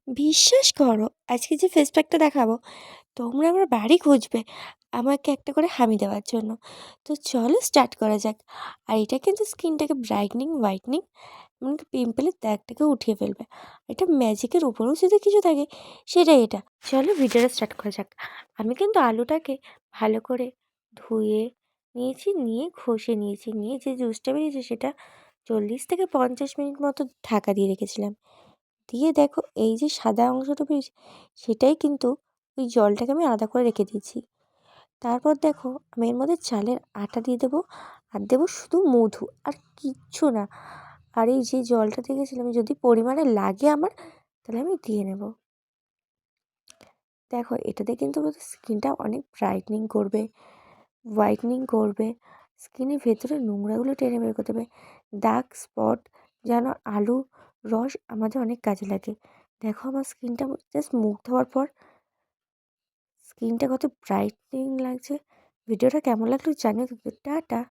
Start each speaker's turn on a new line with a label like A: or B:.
A: বিশ্বাস করো, আজকে যে ফেস প্যাকটা দেখাবো, তোমরা আমার বাড়ি খুঁজবে আমাকে একটা করে হামি দেওয়ার জন্য। তো চলো স্টার্ট করা যাক। আর এটা কিন্তু স্কিনটাকে ব্রাইটনিং, হোয়াইটনিং, এমনকি পিম্পলের দাগটাকে উঠিয়ে ফেলবে। এটা ম্যাজিকের উপরেও যদি কিছু থাকে, সেটাই এটা। চলো ভিডিওটা স্টার্ট করা যাক। আমি কিন্তু আলুটাকে ভালো করে ধুয়ে নিয়েছি, নিয়ে ঘষে নিয়েছি, নিয়ে যে জুসটা বেরিয়েছে সেটা 40 থেকে 50 মিনিট মতো ঢাকা দিয়ে রেখেছিলাম। দিয়ে দেখো এই যে সাদা অংশটা বেরিয়েছে, সেটাই কিন্তু ওই জলটাকে আমি আলাদা করে রেখে দিয়েছি। তারপর দেখো আমি এর মধ্যে চালের আটা দিয়ে দেবো, আর দেবো শুধু মধু, আর কিচ্ছু না। আর এই যে জলটা দেখেছিলাম, যদি পরিমাণে লাগে আমার, তাহলে আমি দিয়ে নেব। দেখো এটাতে কিন্তু স্কিনটা অনেক ব্রাইটনিং করবে, হোয়াইটনিং করবে, স্কিনের ভেতরে নোংরাগুলো টেনে বের করতে হবে। দাগ স্পট যেন আলু রস আমাদের অনেক কাজে লাগে। দেখো আমার স্কিনটা জাস্ট মুখ ধোয়ার পর স্কিনটা কত ব্রাইটনিং লাগছে। ভিডিওটা কেমন লাগলো জানিও কিন্তু। টাটা।